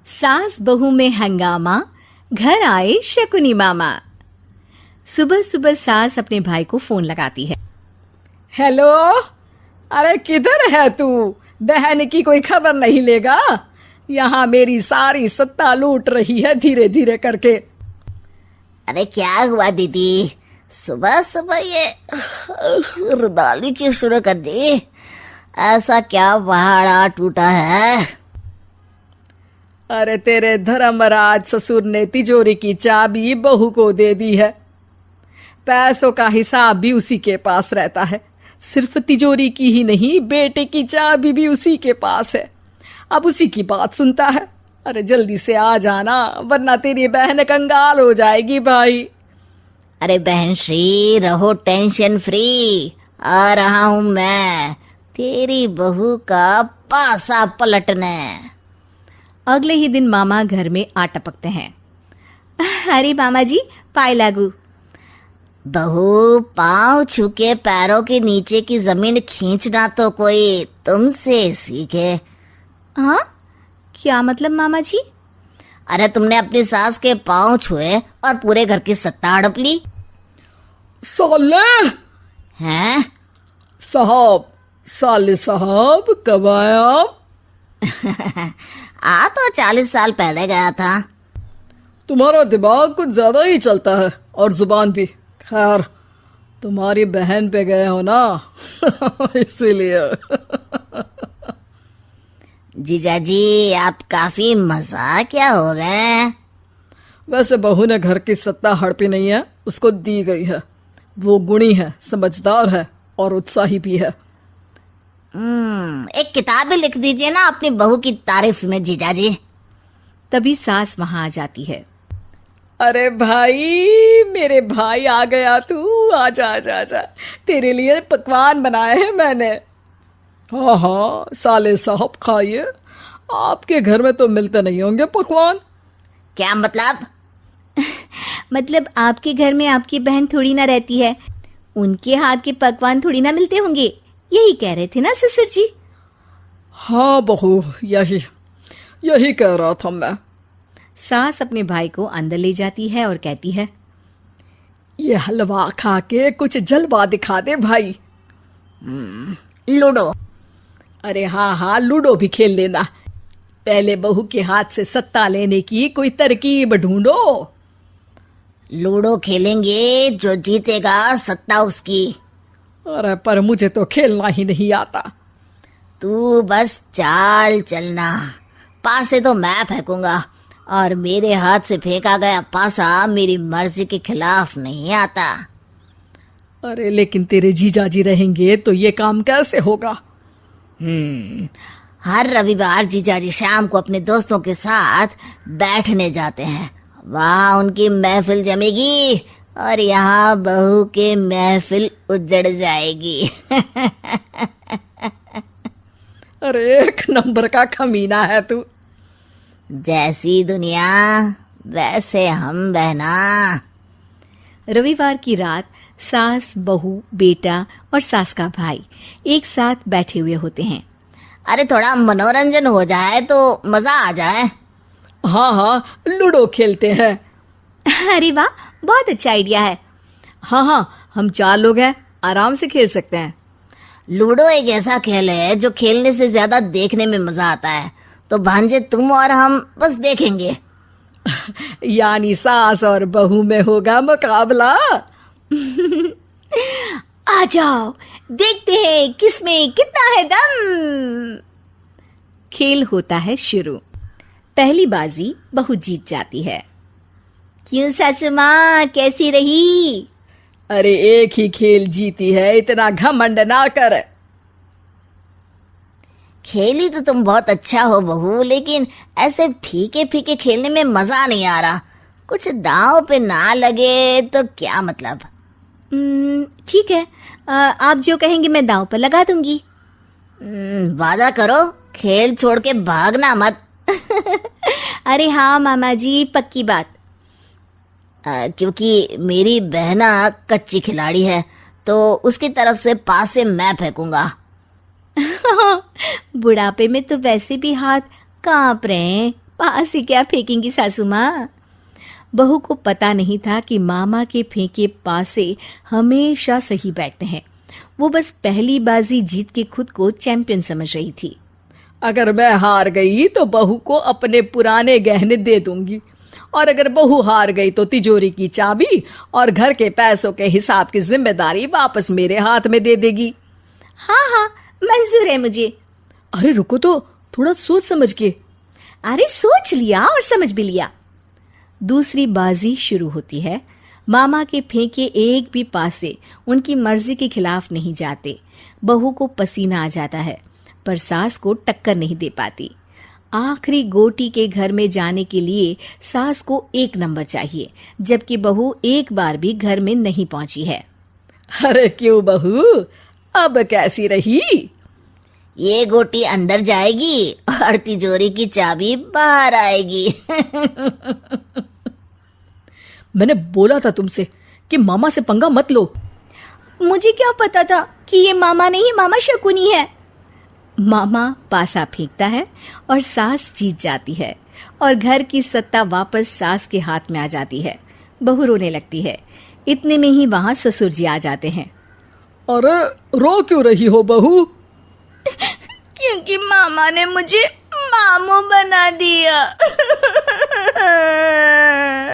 सास बहू में हंगामा, घर आए शकुनी मामा। सुबह सुबह सास अपने भाई को फोन लगाती है। हेलो, अरे किधर है तू? बहन की कोई खबर नहीं लेगा? यहाँ मेरी सारी सत्ता लूट रही है धीरे धीरे करके। अरे क्या हुआ दीदी, सुबह सुबह ये रुदाली क्यों शुरू कर दी? ऐसा क्या पहाड़ा टूटा है? अरे तेरे धर्मराज ससुर ने तिजोरी की चाबी बहू को दे दी है। पैसों का हिसाब भी उसी के पास रहता है। सिर्फ तिजोरी की ही नहीं, बेटे की चाबी भी उसी के पास है। अब उसी की बात सुनता है। अरे जल्दी से आ जाना, वरना तेरी बहन कंगाल हो जाएगी भाई। अरे बहन श्री, रहो टेंशन फ्री, आ रहा हूं मैं तेरी बहू का पासा पलटने। अगले ही दिन मामा घर में आ टपकते हैं। अरे मामा जी, पाए लागू। बहू, पाँव छू के पैरों के नीचे की जमीन खींचना तो कोई तुमसे सीखे। हाँ, क्या मतलब मामा जी? अरे तुमने अपनी सास के पाँव छुए और पूरे घर की सत्ता हड़प ली। साले हैं? साहब, साले साहब कब आए आप? आ तो 40 साल पहले गया था। तुम्हारा दिमाग कुछ ज्यादा ही चलता है और जुबान भी। खैर, तुम्हारी बहन पे गए हो ना इसीलिए। जीजा जी, आप काफी मजाकिया हो गए। वैसे बहू ने घर की सत्ता हड़पी नहीं है, उसको दी गई है। वो गुणी है, समझदार है और उत्साही भी है। एक किताब भी लिख दीजिए ना अपनी बहू की तारीफ में जीजा जी। तभी सास वहां आ जाती है। अरे भाई, मेरे भाई आ गया तू। आजा आजा आजा, तेरे लिए पकवान बनाए हैं मैंने। हाँ हाँ साले साहब, खाइए। आपके घर में तो मिलते नहीं होंगे पकवान। क्या मतलब? मतलब आपके घर में आपकी बहन थोड़ी ना रहती है, उनके हाथ के पकवान थोड़ी ना मिलते होंगे, यही कह रहे थे ना ससुर जी? हाँ बहू, यही कह रहा था मैं। सास अपने भाई को अंदर ले जाती है और कहती है, ये हलवा खा के कुछ जलवा दिखा दे भाई। लूडो? अरे हाँ हाँ, लूडो भी खेल लेना। पहले बहू के हाथ से सत्ता लेने की कोई तरकीब ढूंढो। लूडो खेलेंगे, जो जीतेगा सत्ता उसकी। अरे पर मुझे तो खेलना ही नहीं आता। तू बस चाल चलना, पासे तो मैं फेंकूंगा और मेरे हाथ से फेंका गया पासा मेरी मर्जी के खिलाफ नहीं आता। अरे लेकिन तेरे जीजाजी रहेंगे तो ये काम कैसे होगा? हर रविवार जीजाजी शाम को अपने दोस्तों के साथ बैठने जाते हैं। वहाँ उनकी महफिल जमेगी और यहाँ बहू की महफिल उजड़ जाएगी। अरे एक नंबर का कमीना है तू। जैसी दुनिया वैसे हम बहना। रविवार की रात सास, बहू, बेटा और सास का भाई एक साथ बैठे हुए होते हैं। अरे थोड़ा मनोरंजन हो जाए तो मजा आ जाए। हाँ हाँ, लूडो खेलते हैं। अरे वाह, बहुत अच्छा आइडिया है। हाँ हाँ, हम 4 लोग हैं, आराम से खेल सकते हैं। लूडो एक ऐसा खेल है जो खेलने से ज्यादा देखने में मजा आता है। तो भांजे, तुम और हम बस देखेंगे। यानी सास और बहू में होगा मुकाबला। आ जाओ, देखते हैं किसमें कितना है दम। खेल होता है शुरू। पहली बाजी बहू जीत जाती है। क्यों सासू माँ, कैसी रही? अरे एक ही खेल जीती है, इतना घमंड ना कर। खेली तो तुम बहुत अच्छा हो बहू, लेकिन ऐसे फीके फीके खेलने में मजा नहीं आ रहा। कुछ दांव पे ना लगे तो क्या मतलब? ठीक है, आप जो कहेंगे मैं दांव पर लगा दूंगी। वादा करो, खेल छोड़ के भागना मत। अरे हाँ मामा जी, पक्की बात। क्योंकि मेरी बहना कच्ची खिलाड़ी है, तो उसकी तरफ से पास से मैं फेंकूंगा। बुढ़ापे में तो वैसे भी हाथ कांप रहे हैं, पास से क्या फेंकेंगी सासू माँ? बहू को पता नहीं था कि मामा के फेंके पासे हमेशा सही बैठते हैं। वो बस पहली बाजी जीत के खुद को चैंपियन समझ रही थी। अगर मैं हार गई तो बहू को अपने पुराने गहने दे दूंगी, और अगर बहू हार गई तो तिजोरी की चाबी और घर के पैसों के हिसाब की जिम्मेदारी वापस मेरे हाथ में दे देगी। हाँ हाँ, मंजूर है मुझे। अरे रुको तो, थोड़ा सोच समझ के। अरे सोच लिया और समझ भी लिया। दूसरी बाजी शुरू होती है। मामा के फेंके एक भी पासे उनकी मर्जी के खिलाफ नहीं जाते। बहू को पसीना आ जाता है, पर सास को टक्कर नहीं दे पाती। आखिरी गोटी के घर में जाने के लिए सास को 1 नंबर चाहिए, जबकि बहू एक बार भी घर में नहीं पहुंची है। अरे क्यों बहू, अब कैसी रही? ये गोटी अंदर जाएगी और तिजोरी की चाबी बाहर आएगी। मैंने बोला था तुमसे कि मामा से पंगा मत लो। मुझे क्या पता था कि ये मामा नहीं, मामा शकुनी है। मामा पासा फेंकता है और सास जीत जाती है और घर की सत्ता वापस सास के हाथ में आ जाती है। बहू रोने लगती है। इतने में ही वहां ससुर जी आ जाते हैं। अरे रो क्यों रही हो बहू? क्योंकि मामा ने मुझे मामू बना दिया।